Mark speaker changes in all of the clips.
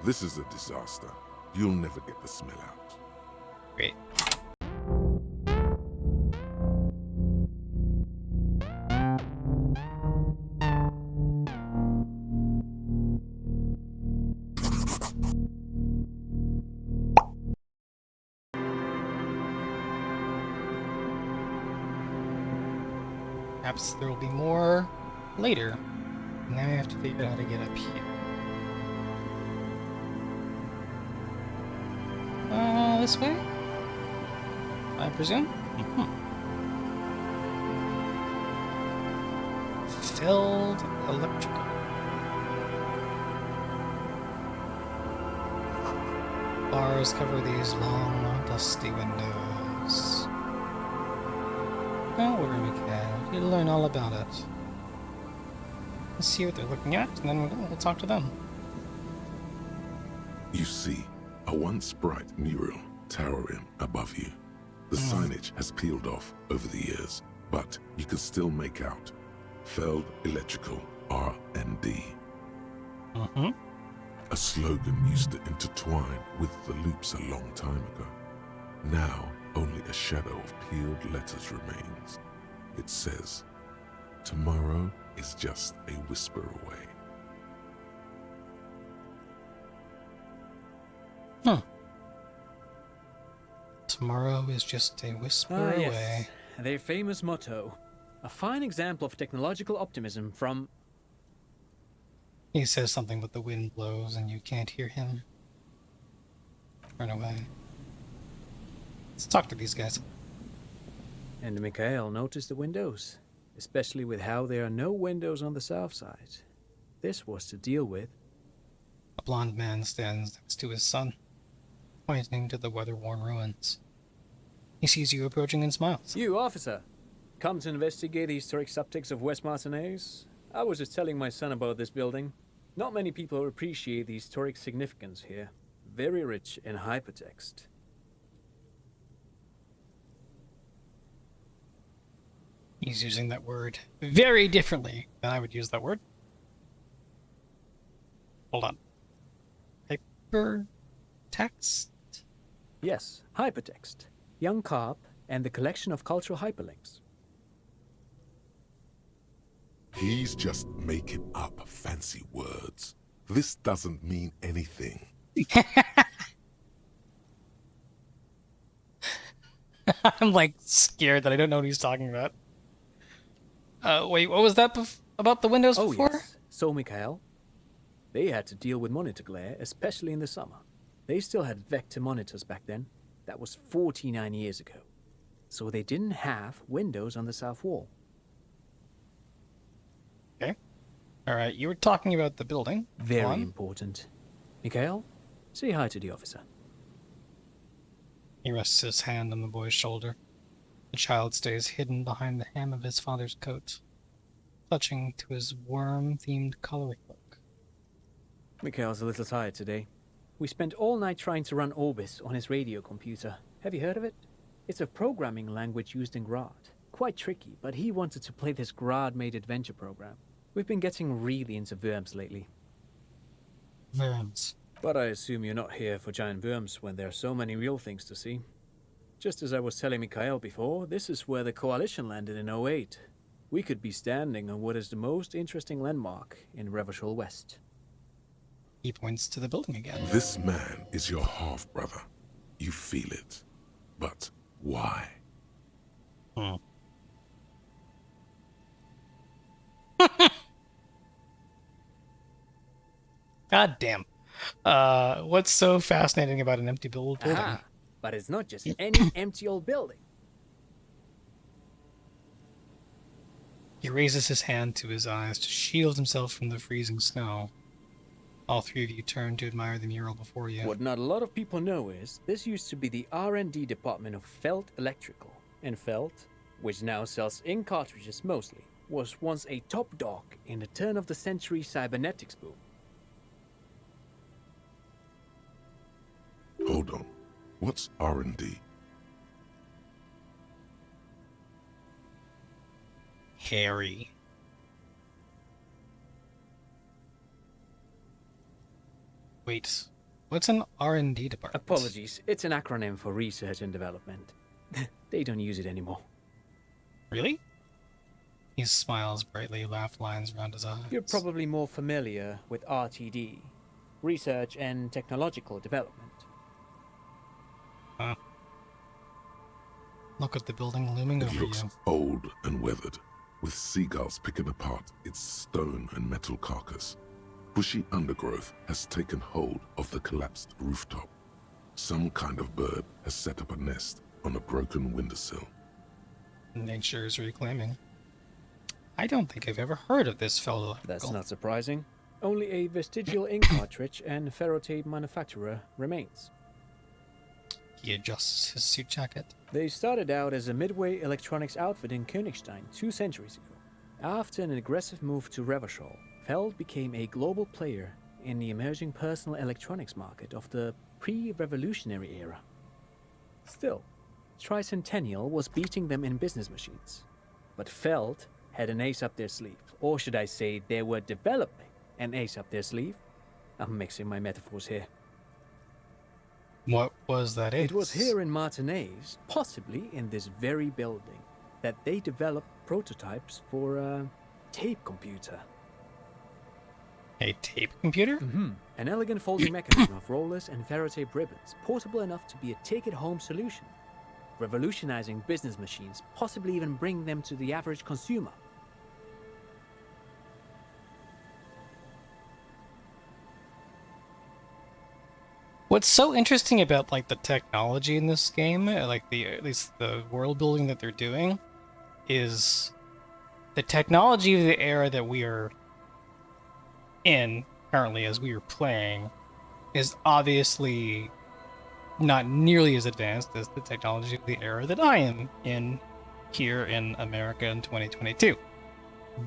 Speaker 1: This is a disaster. You'll never get the smell out.
Speaker 2: Great. Perhaps there will be more later. Now we have to figure out how to get up here. This way? I presume? Feld electrical. Bars cover these long, dusty windows. Don't worry, Mikael. You'll learn all about it. Let's see what they're looking at, and then we'll talk to them.
Speaker 1: You see, a once bright mural towering above you. The signage has peeled off over the years, but you can still make out Feld Electrical R&D. A slogan used to intertwine with the loops a long time ago. Now, only a shadow of peeled letters remains. It says, "Tomorrow is just a whisper away."
Speaker 2: Tomorrow is just a whisper away.
Speaker 3: Yes. Their famous motto. A fine example of technological optimism from...
Speaker 2: He says something, but the wind blows and you can't hear him. Turn away. Let's talk to these guys.
Speaker 3: And Mikael noticed the windows, especially with how there are no windows on the south side. This was to deal with.
Speaker 2: A blond man stands next to his son, pointing to the weather-worn ruins. He sees you approaching and smiles.
Speaker 3: You, officer, come to investigate the historic subtext of West Martinaise? I was just telling my son about this building. Not many people appreciate the historic significance here. Very rich in hypertext.
Speaker 2: He's using that word very differently than I would use that word. Hold on. Hypertext?
Speaker 3: Yes, hypertext. Young Carp and the collection of cultural hyperlinks.
Speaker 1: He's just making up fancy words. This doesn't mean anything.
Speaker 2: I'm like scared that I don't know what he's talking about. Wait, what was that about the windows before?
Speaker 3: Yes. So, Mikael, they had to deal with monitor glare, especially in the summer. They still had vector monitors back then. That was 49 years ago. So they didn't have windows on the south wall.
Speaker 2: Okay. Alright, you were talking about the building.
Speaker 3: Very important. Mikael, say hi to the officer.
Speaker 2: He rests his hand on the boy's shoulder. The child stays hidden behind the hem of his father's coat, clutching to his worm-themed coloring book.
Speaker 3: Mikael's a little tired today. We spent all night trying to run Orbis on his radio computer. Have you heard of it? It's a programming language used in Grad. Quite tricky, but he wanted to play this Grad-made adventure program. We've been getting really into worms lately.
Speaker 2: Worms.
Speaker 3: But I assume you're not here for giant worms when there are so many real things to see. Just as I was telling Mikael before, this is where the Coalition landed in '08. We could be standing on what is the most interesting landmark in Revachol West.
Speaker 2: He points to the building again.
Speaker 1: This man is your half-brother. You feel it. But why?
Speaker 2: God damn. What's so fascinating about an empty building?
Speaker 3: Aha, but it's not just any empty old building.
Speaker 2: He raises his hand to his eyes to shield himself from the freezing snow. All three of you turn to admire the mural before you.
Speaker 3: What not a lot of people know is, this used to be the R&D department of Feld Electrical. And Feld, which now sells ink cartridges mostly, was once a top dog in the turn-of-the-century cybernetics boom.
Speaker 1: Hold on. What's R&D?
Speaker 2: Harry. Wait, What's an R&D department?
Speaker 3: Apologies, it's an acronym for research and development. They don't use it anymore.
Speaker 2: Really? He smiles brightly, laugh lines around his eyes.
Speaker 3: You're probably more familiar with RTD, research and technological development.
Speaker 2: Huh. Look at the building looming
Speaker 1: It
Speaker 2: over
Speaker 1: looks
Speaker 2: you.
Speaker 1: old and weathered, with seagulls picking apart its stone and metal carcass. Bushy undergrowth has taken hold of the collapsed rooftop. Some kind of bird has set up a nest on a broken windowsill.
Speaker 2: Nature's reclaiming. I don't think I've ever heard of this fellow.
Speaker 3: That's not surprising. Only a vestigial ink cartridge and ferrotape manufacturer remains.
Speaker 2: He adjusts his suit jacket.
Speaker 3: They started out as a midway electronics outfit in Königstein 2 centuries ago. After an aggressive move to Revachol, Feld became a global player in the emerging personal electronics market of the pre-revolutionary era. Still, Tricentennial was beating them in business machines. But Feld had an ace up their sleeve, or should I say they were developing an ace up their sleeve? I'm mixing my metaphors here.
Speaker 2: What was that ace?
Speaker 3: It was here in Martinaise, possibly in this very building, that they developed prototypes for a tape computer.
Speaker 2: A tape computer?
Speaker 3: An elegant folding mechanism of rollers and ferrotape ribbons, portable enough to be a take-it-home solution, revolutionizing business machines, possibly even bring them to the average consumer.
Speaker 2: What's so interesting about like the technology in this game, like at least the world building that they're doing, is the technology of the era that we are in currently as we are playing is obviously not nearly as advanced as the technology of the era that I am in here in America in 2022.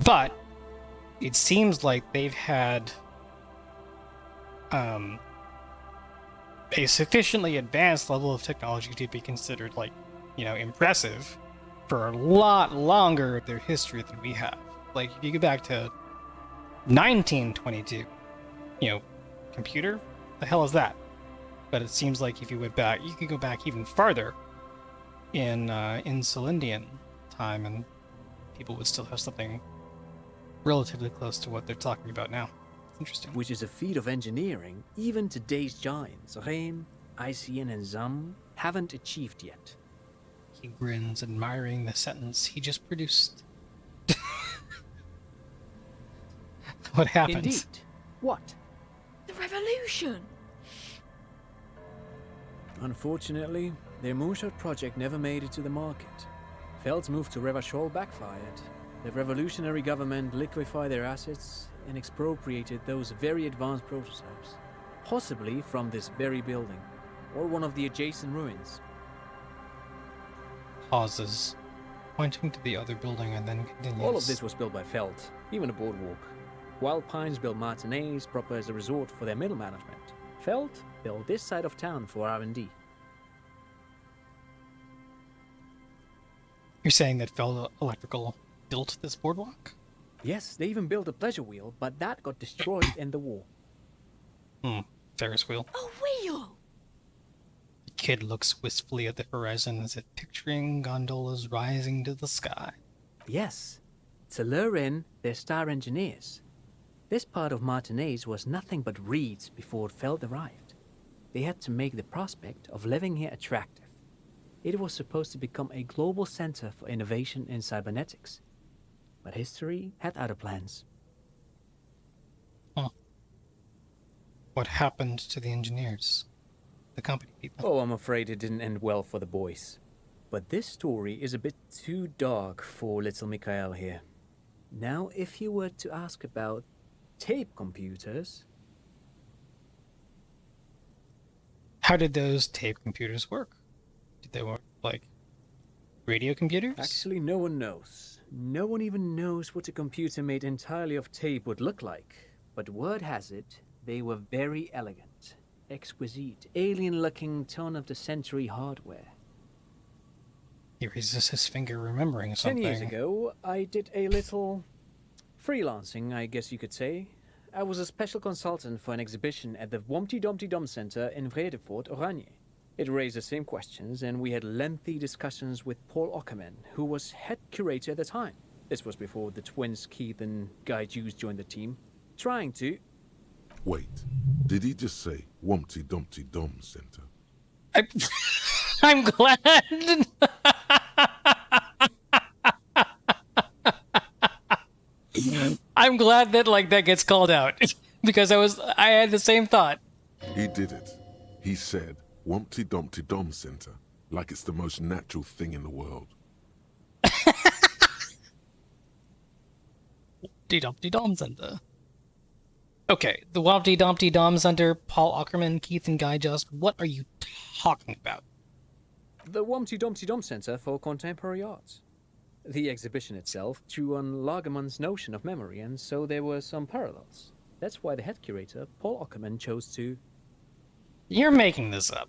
Speaker 2: But it seems like they've had a sufficiently advanced level of technology to be considered, like, you know, impressive for a lot longer of their history than we have. Like, if you go back to 1922, you know, computer, the hell is that? But it seems like if you went back, you could go back even farther in Zelbinian time, and people would still have something relatively close to what they're talking about now. Interesting.
Speaker 3: Which is a feat of engineering even today's giants, Rehm, ICN, and Zam, haven't achieved yet.
Speaker 2: He grins, admiring the sentence he just produced. What happened?
Speaker 3: Indeed. What?
Speaker 4: The revolution!
Speaker 3: Unfortunately, their Moonshot project never made it to the market. Feld's move to Revachol backfired. The revolutionary government liquefied their assets and expropriated those very advanced prototypes, possibly from this very building, or one of the adjacent ruins.
Speaker 2: Pauses, pointing to the other building, and then continues.
Speaker 3: All of this was built by Feld, even a boardwalk. Wild Pines built Martinaise proper as a resort for their middle management. Feld built this side of town for R&D.
Speaker 2: You're saying that Feld Electrical built this boardwalk?
Speaker 3: Yes, they even built a pleasure wheel, but that got destroyed in the war.
Speaker 2: Ferris wheel.
Speaker 4: A wheel!
Speaker 2: The kid looks wistfully at the horizon as if picturing gondolas rising to the sky.
Speaker 3: Yes, to lure in their star engineers. This part of Martinaise was nothing but reeds before Feld arrived. They had to make the prospect of living here attractive. It was supposed to become a global center for innovation in cybernetics. But history had other plans.
Speaker 2: What happened to the engineers? The company people?
Speaker 3: Oh, I'm afraid it didn't end well for the boys. But this story is a bit too dark for little Mikhail here. Now, if you were to ask about tape computers...
Speaker 2: How did those tape computers work? Did they work like radio computers?
Speaker 3: Actually, no one knows. No one even knows what a computer made entirely of tape would look like. But word has it, they were very elegant, exquisite, alien-looking turn-of-the-century hardware.
Speaker 2: He raises his finger, remembering
Speaker 3: 10
Speaker 2: something.
Speaker 3: years ago, I did a little freelancing, I guess you could say, I was a special consultant for an exhibition at the Wompty-Dompty-Daaang Center in Vredefort, Oranje. It raised the same questions, and we had lengthy discussions with Paul Ockerman, who was head curator at the time. This was before the twins Keith and Guy Hughes joined the team, trying to...
Speaker 1: Wait, did he just say Wompty-Dompty-Daaang Center?
Speaker 2: I'm glad. I'm glad that that gets called out because I had the same thought.
Speaker 1: He did it. He said Wompty-Dompty-Daaang Center, like it's the most natural thing in the world.
Speaker 2: Wompty-Dompty-Daaang Center. Okay, the Wompty-Dompty-Daaang Center, Paul Ockerman, Keith, and Guy Just, what are you talking about?
Speaker 3: The Wompty-Dompty-Daaang Center for Contemporary Art. The exhibition itself drew on Lagerman's notion of memory, and so there were some parallels. That's why the head curator, Paul Ockerman, chose to...
Speaker 2: You're making this up.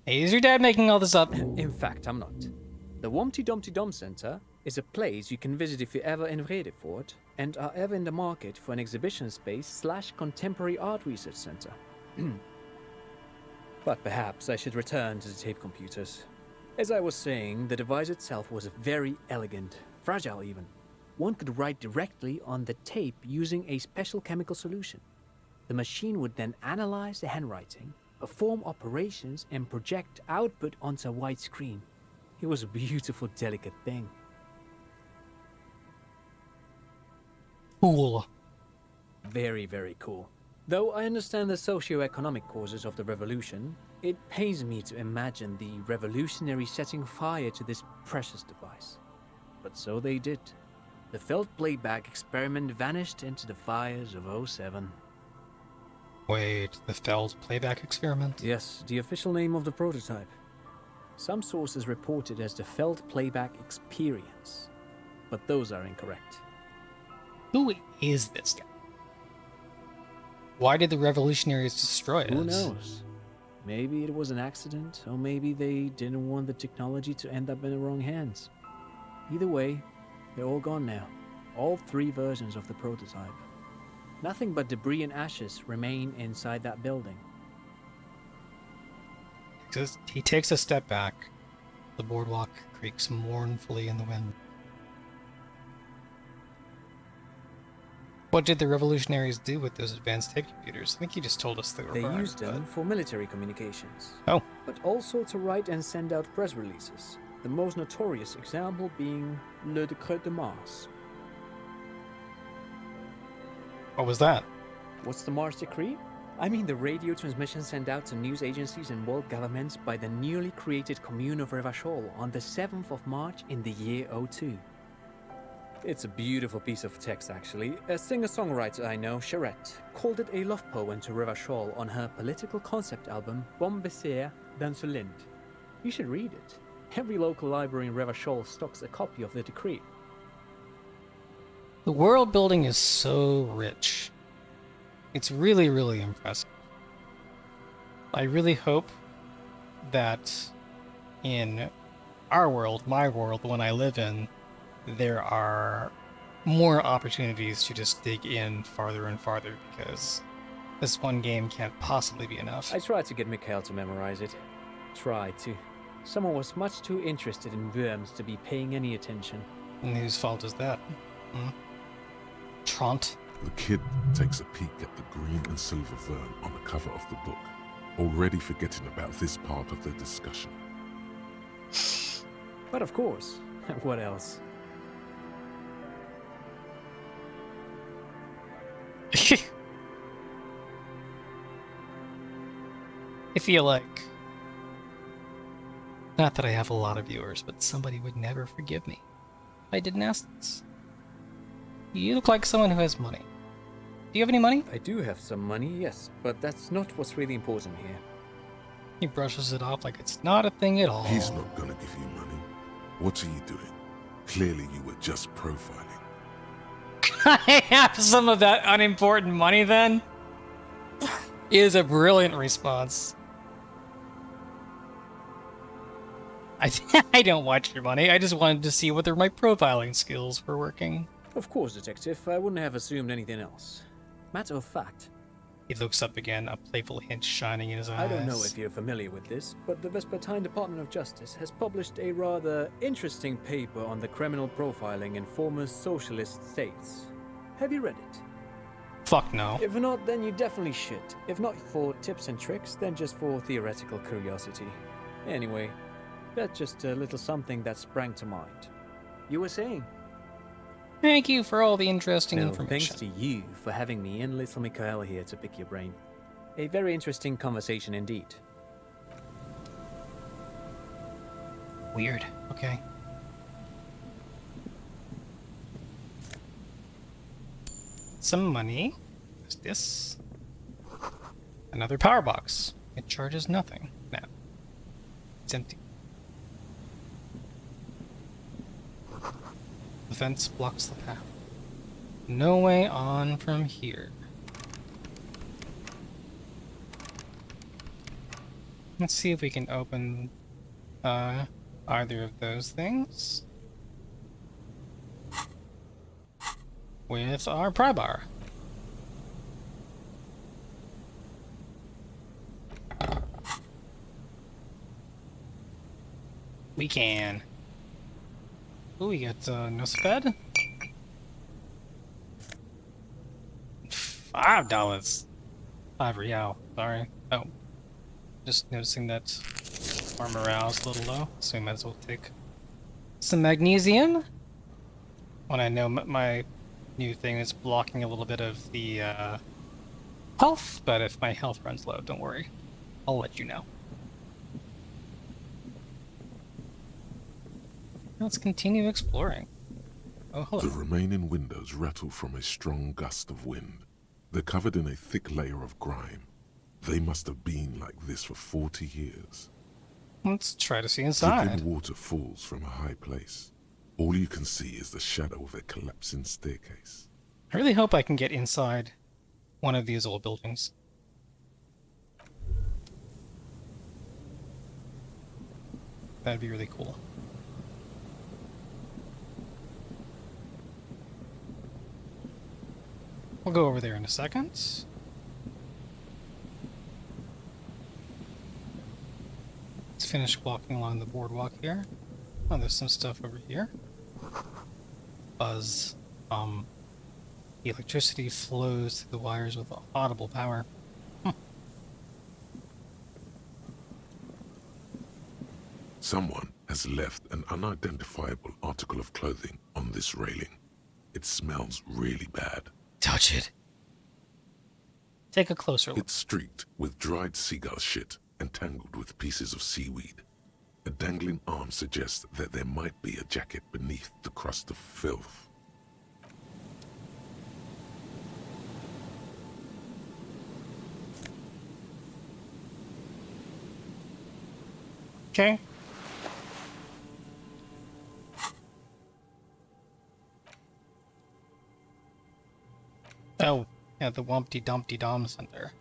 Speaker 2: Hey, is your dad making all this up?
Speaker 3: In fact, I'm not. The Wompty-Dompty-Daaang Center is a place you can visit if you're ever in Vredefort and are ever in the market for an exhibition space / contemporary art research center. But perhaps I should return to the tape computers. As I was saying, the device itself was very elegant, fragile even. One could write directly on the tape using a special chemical solution. The machine would then analyze the handwriting, perform operations, and project output onto a white screen. It was a beautiful, delicate thing.
Speaker 2: Cool.
Speaker 3: Very, very cool. Though I understand the socio-economic causes of the revolution, it pains me to imagine the revolutionaries setting fire to this precious device. But so they did. The Feld playback experiment vanished into the fires of '07.
Speaker 2: Wait, the Feld playback experiment?
Speaker 3: Yes, the official name of the prototype. Some sources report it as the Feld playback experience, but those are incorrect.
Speaker 2: Who is this guy? Why did the revolutionaries destroy it?
Speaker 3: Who knows? Maybe it was an accident, or maybe they didn't want the technology to end up in the wrong hands. Either way, they're all gone now. All 3 versions of the prototype. Nothing but debris and ashes remain inside that building.
Speaker 2: He takes a step back. The boardwalk creaks mournfully in the wind. What did the revolutionaries do with those advanced tape computers? I think you just told us they were
Speaker 3: They
Speaker 2: burned,
Speaker 3: used them for military communications.
Speaker 2: Oh.
Speaker 3: But also to write and send out press releases. The most notorious example being Le Décret de Mars.
Speaker 2: What was that?
Speaker 3: What's the Mars Decree? I mean the radio transmission sent out to news agencies and world governments by the newly created Commune of Revachol on the 7th of March in the year '02. It's a beautiful piece of text, actually. A singer-songwriter I know, Charette, called it a love poem to Revachol on her political concept album, Bon Baiser dans ce Lind. You should read it. Every local library in Revachol stocks a copy of the decree.
Speaker 2: The world building is so rich. It's really, really impressive. I really hope that in our world, my world, the one I live in, there are more opportunities to just dig in farther and farther, because this one game can't possibly be enough.
Speaker 3: I tried to get Mikhail to memorize it. Tried to. Someone was much too interested in worms to be paying any attention.
Speaker 2: And whose fault is that? Trant?
Speaker 1: The kid takes a peek at the green and silver fern on the cover of the book, already forgetting about this part of the discussion.
Speaker 3: But of course, what else?
Speaker 2: I feel like, not that I have a lot of viewers, but somebody would never forgive me if I didn't ask this. You look like someone who has money. Do you have any money?
Speaker 3: I do have some money, yes, but that's not what's really important here.
Speaker 2: He brushes it off like it's not a thing at all.
Speaker 1: He's not gonna give you money. What are you doing? Clearly you were just profiling.
Speaker 2: I have some of that unimportant money then? Is a brilliant response. I don't watch your money. I just wanted to see whether my profiling skills were working.
Speaker 3: Of course, Detective. I wouldn't have assumed anything else. Matter of fact,
Speaker 2: He looks up again, a playful hint shining in his eyes.
Speaker 3: I don't know if you're familiar with this, but the Vespertine Department of Justice has published a rather interesting paper on the criminal profiling in former socialist states. Have you read it?
Speaker 2: Fuck no.
Speaker 3: If not, then you definitely should. If not for tips and tricks, then just for theoretical curiosity. Anyway, that's just a little something that sprang to mind. You were saying?
Speaker 2: Thank you for all the interesting
Speaker 3: No,
Speaker 2: information.
Speaker 3: thanks to you for having me and little Mikhail here to pick your brain. A very interesting conversation indeed.
Speaker 2: Weird. Okay. Some money. What's this? Another power box. It charges nothing now. It's empty. The fence blocks the path. No way on from here. Let's see if we can open either of those things with our pry bar. We can. Ooh, we got no sped. $5. 5 real. Sorry. Oh. Just noticing that our morale's a little low, so we might as well take some magnesium. When I know my new thing is blocking a little bit of the health, but if my health runs low, don't worry. I'll let you know. Let's continue exploring. Oh, hello.
Speaker 1: The remaining windows rattle from a strong gust of wind. They're covered in a thick layer of grime. They must have been like this for 40 years.
Speaker 2: Let's try to see inside.
Speaker 1: Dripping water falls from a high place. All you can see is the shadow of a collapsing staircase.
Speaker 2: I really hope I can get inside one of these old buildings. That'd be really cool. We'll go over there in a second. Let's finish walking along the boardwalk here. Oh, there's some stuff over here. Buzz. The electricity flows through the wires with audible power.
Speaker 1: Someone has left an unidentifiable article of clothing on this railing. It smells really bad.
Speaker 2: Touch it. Take a closer look.
Speaker 1: It's streaked with dried seagull shit and tangled with pieces of seaweed. A dangling arm suggests that there might be a jacket beneath the crust of filth.
Speaker 2: Okay. Oh, yeah, the Wompty-Dompty-Daaang Center.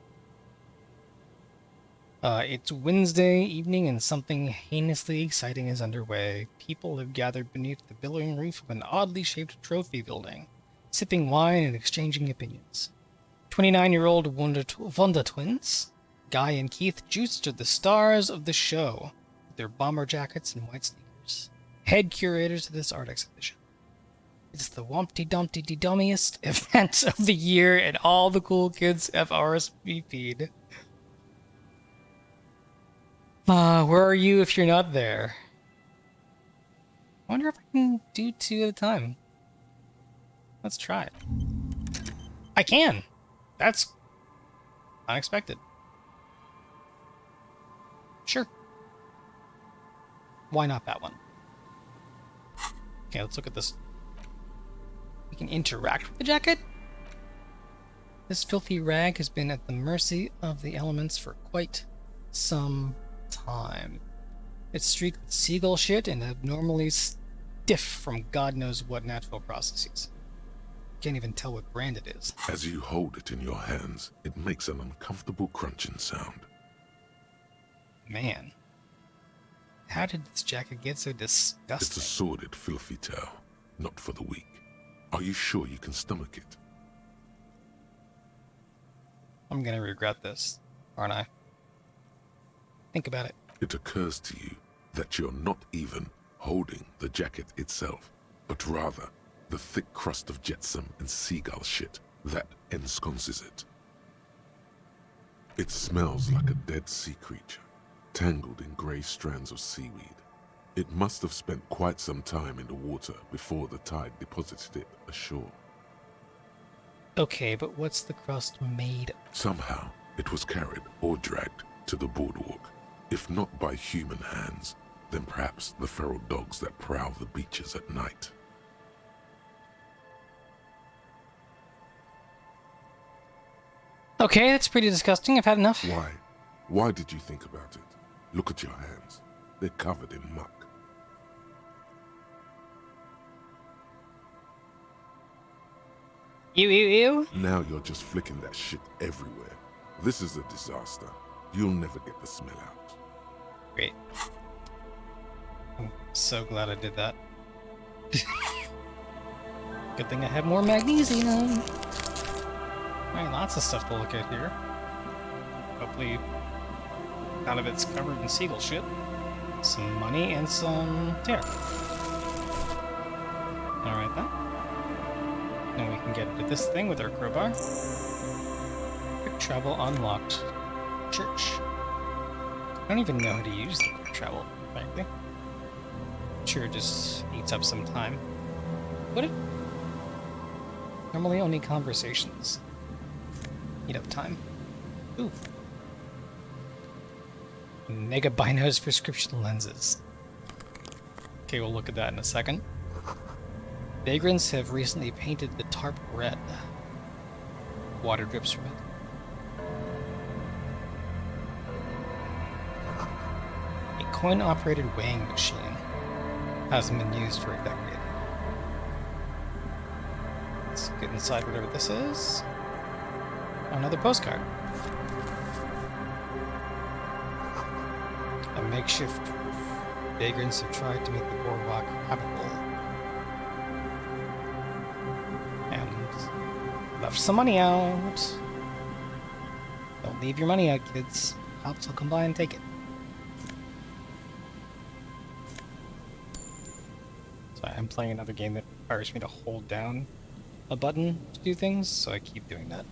Speaker 2: It's Wednesday evening and something heinously exciting is underway. People have gathered beneath the billowing roof of an oddly shaped trophy building, sipping wine and exchanging opinions. 29-year-old Wonder twins, Guy and Keith, juiced are the stars of the show, with their bomber jackets and white sneakers. Head curators of this art exhibition. It's the Wompty-Dompty-Daaangiest event of the year, and all the cool kids have RSVP'd. Where are you if you're not there? I wonder if I can do 2 at a time. Let's try it. I can! That's unexpected. Sure. Why not that one? Okay, let's look at this. We can interact with the jacket? This filthy rag has been at the mercy of the elements for quite some time. It's streaked with seagull shit and abnormally stiff from God knows what natural processes. Can't even tell what brand it is.
Speaker 1: As you hold it in your hands, it makes an uncomfortable crunching sound.
Speaker 2: Man. How did this jacket get so disgusting?
Speaker 1: It's a sordid, filthy tale, not for the weak. Are you sure you can stomach it?
Speaker 2: I'm gonna regret this, aren't I? Think about it.
Speaker 1: It occurs to you that you're not even holding the jacket itself, but rather the thick crust of jetsam and seagull shit that ensconces it. It smells like a dead sea creature, tangled in grey strands of seaweed. It must have spent quite some time in the water before the tide deposited it ashore.
Speaker 2: Okay, but what's the crust made of?
Speaker 1: Somehow, it was carried or dragged to the boardwalk. If not by human hands, then perhaps the feral dogs that prowl the beaches at night.
Speaker 2: Okay, that's pretty disgusting. I've had enough.
Speaker 1: Why? Why did you think about it? Look at your hands. They're covered in muck.
Speaker 2: Ew.
Speaker 1: Now you're just flicking that shit everywhere. This is a disaster. You'll never get the smell out.
Speaker 2: Great. I'm so glad I did that. Good thing I have more magnesium. Alright, lots of stuff to look at here. Hopefully none of it's covered in seagull shit. Some money and some tear. Alright then. Now we can get into this thing with our crowbar. Quick travel unlocked. Church. I don't even know how to use the quick travel, frankly. Sure, it just eats up some time. Would it? Normally only conversations eat up time. Ooh. Mega Binos prescription lenses. Okay, we'll look at that in a second. Vagrants have recently painted the tarp red. Water drips from it. A coin-operated weighing machine hasn't been used for a decade. Let's get inside whatever this is. Another postcard. A makeshift roof. Vagrants have tried to make the boardwalk habitable. And left some money out. Don't leave your money out, kids. Cops will come by and take it. So I'm playing another game that requires me to hold down a button to do things, so I keep doing that.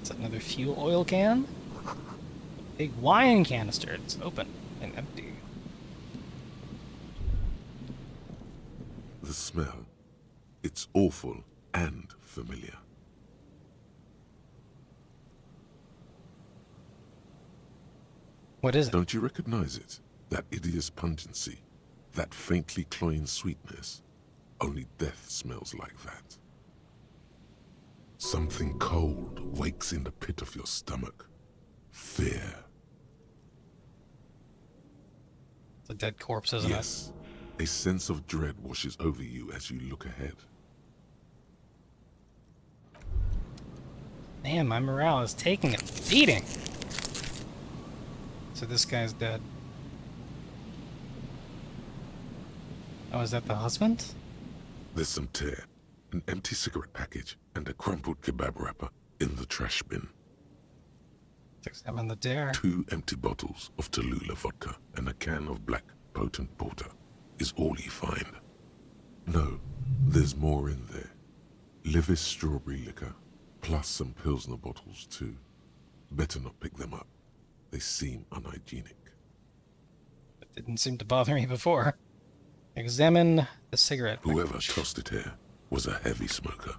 Speaker 2: It's another fuel oil can. A big wine canister. It's open and empty.
Speaker 1: The smell. It's awful and familiar.
Speaker 2: What is it?
Speaker 1: Don't you recognize it? That hideous pungency, that faintly cloying sweetness. Only death smells like that. Something cold wakes in the pit of your stomach. Fear.
Speaker 2: It's a dead corpse, isn't
Speaker 1: Yes. A sense of dread washes over you as you look ahead.
Speaker 2: it? Man, my morale is taking a beating. So this guy's dead. Oh, is that the husband?
Speaker 1: There's some tear, an empty cigarette package, and a crumpled kebab wrapper in the trash bin.
Speaker 2: Let's examine the dare.
Speaker 1: 2 empty bottles of Tallulah vodka and a can of black potent porter is all you find. No, there's more in there. Livis strawberry liquor, plus some Pilsner bottles too. Better not pick them up. They seem unhygienic.
Speaker 2: It didn't seem to bother me before. Examine the cigarette
Speaker 1: Whoever
Speaker 2: package.
Speaker 1: tossed it here was a heavy smoker.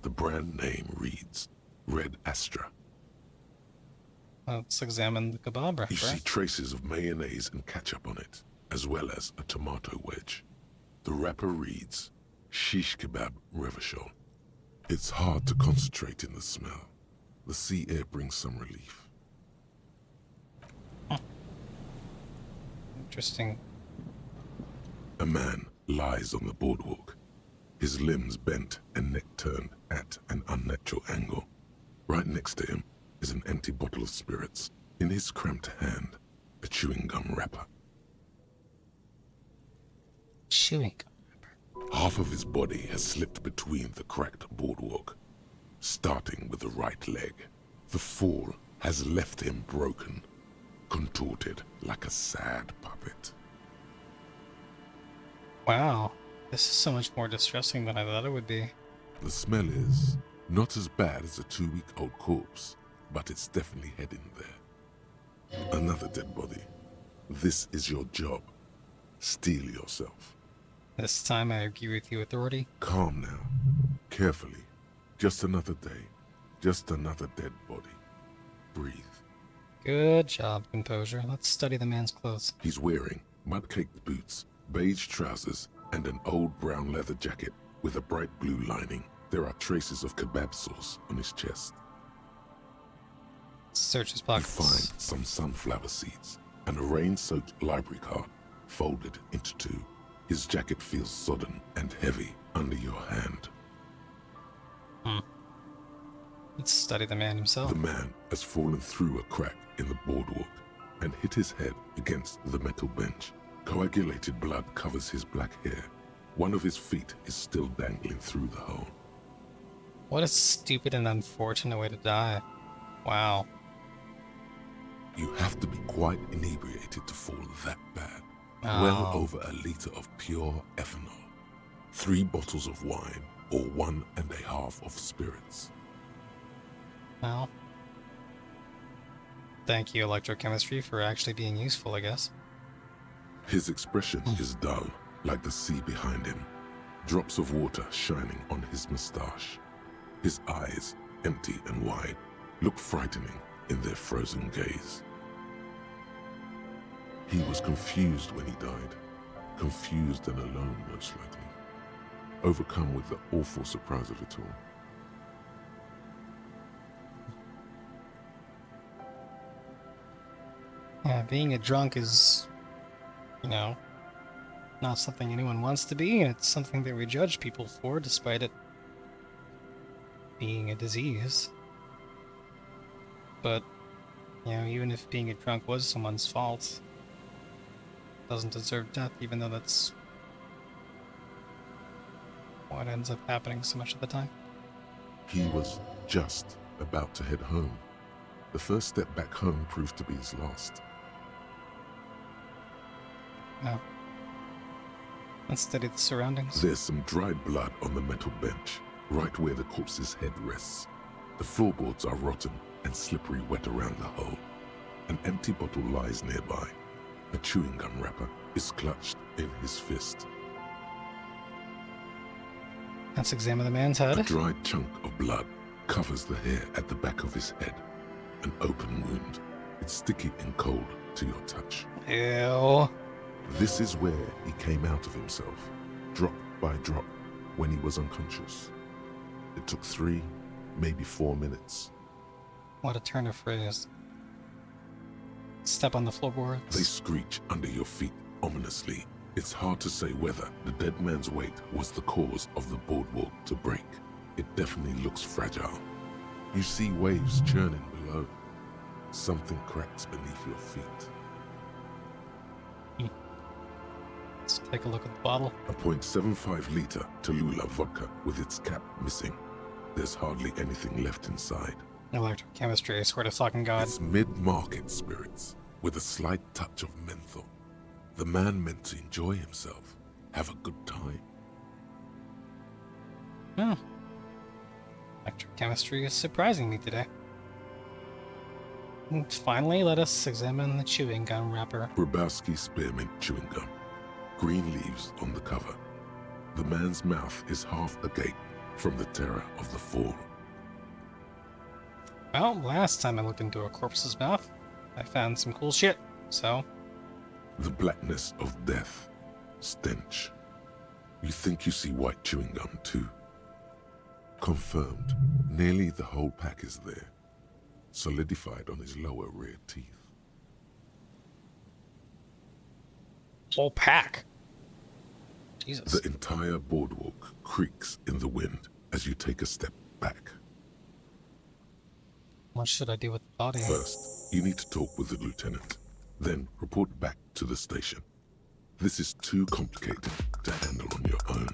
Speaker 1: The brand name reads Red Astra.
Speaker 2: Let's examine the kebab wrapper.
Speaker 1: You see traces of mayonnaise and ketchup on it, as well as a tomato wedge. The wrapper reads Shish Kebab Revachol. It's hard to concentrate in the smell. The sea air brings some relief.
Speaker 2: Interesting.
Speaker 1: A man lies on the boardwalk, his limbs bent and neck turned at an unnatural angle. Right next to him is an empty bottle of spirits. In his cramped hand, a chewing gum wrapper.
Speaker 2: Chewing gum wrapper.
Speaker 1: Half of his body has slipped between the cracked boardwalk, starting with the right leg. The fall has left him broken, contorted like a sad puppet.
Speaker 2: Wow. This is so much more distressing than I thought it would be.
Speaker 1: The smell is not as bad as a 2-week-old corpse, but it's definitely heading there. Another dead body. This is your job. Steel yourself.
Speaker 2: This time I agree with you, Authority.
Speaker 1: Calm now. Carefully. Just another day. Just another dead body. Breathe.
Speaker 2: Good job, composure. Let's study the man's clothes.
Speaker 1: He's wearing mud-caked boots, beige trousers, and an old brown leather jacket with a bright blue lining. There are traces of kebab sauce on his chest.
Speaker 2: Search his
Speaker 1: You
Speaker 2: pockets.
Speaker 1: find some sunflower seeds and a rain-soaked library card folded into two. His jacket feels sodden and heavy under your hand.
Speaker 2: Let's study the man himself.
Speaker 1: The man has fallen through a crack in the boardwalk and hit his head against the metal bench. Coagulated blood covers his black hair. One of his feet is still dangling through the hole.
Speaker 2: What a stupid and unfortunate way to die. Wow.
Speaker 1: You have to be quite inebriated to fall that bad.
Speaker 2: Oh.
Speaker 1: Well over a liter of pure ethanol, 3 bottles of wine, or 1.5 of spirits.
Speaker 2: Well. Thank you, electrochemistry, for actually being useful, I guess.
Speaker 1: His expression is dull, like the sea behind him. Drops of water shining on his moustache. His eyes, empty and wide, look frightening in their frozen gaze. He was confused when he died. Confused and alone, most likely. Overcome with the awful surprise of it all.
Speaker 2: Yeah, being a drunk is, you know, not something anyone wants to be, and it's something that we judge people for, despite it being a disease. But, you know, even if being a drunk was someone's fault, it doesn't deserve death, even though that's what ends up happening so much of the time.
Speaker 1: He was just about to head home. The first step back home proved to be his last.
Speaker 2: Now, let's study the surroundings.
Speaker 1: There's some dried blood on the metal bench, right where the corpse's head rests. The floorboards are rotten and slippery wet around the hole. An empty bottle lies nearby. A chewing gum wrapper is clutched in his fist.
Speaker 2: Let's examine the man's head.
Speaker 1: A dried chunk of blood covers the hair at the back of his head. An open wound. It's sticky and cold to your touch.
Speaker 2: Ew.
Speaker 1: This is where he came out of himself, drop by drop, when he was unconscious. It took 3, maybe 4 minutes.
Speaker 2: What a turn of phrase. Step on the floorboards.
Speaker 1: They screech under your feet ominously. It's hard to say whether the dead man's weight was the cause of the boardwalk to break. It definitely looks fragile. You see waves churning below. Something cracks beneath your feet.
Speaker 2: Let's take a look at the bottle.
Speaker 1: A .75 liter Tallulah vodka with its cap missing. There's hardly anything left inside.
Speaker 2: Electrochemistry, I swear to fucking God.
Speaker 1: It's mid-market spirits with a slight touch of menthol. The man meant to enjoy himself, have a good time.
Speaker 2: Hmm. Electrochemistry is surprising me today. And finally, let us examine the chewing gum wrapper.
Speaker 1: Grabowski spearmint chewing gum. Green leaves on the cover. The man's mouth is half agape from the terror of the fall.
Speaker 2: Well, last time I looked into a corpse's mouth, I found some cool shit, so...
Speaker 1: The blackness of death. Stench. You think you see white chewing gum too. Confirmed. Nearly the whole pack is there. Solidified on his lower rear teeth.
Speaker 2: Whole pack. Jesus.
Speaker 1: The entire boardwalk creaks in the wind as you take a step back.
Speaker 2: What should I do with the body?
Speaker 1: First, you need to talk with the lieutenant. Then report back to the station. This is too complicated to handle on your own.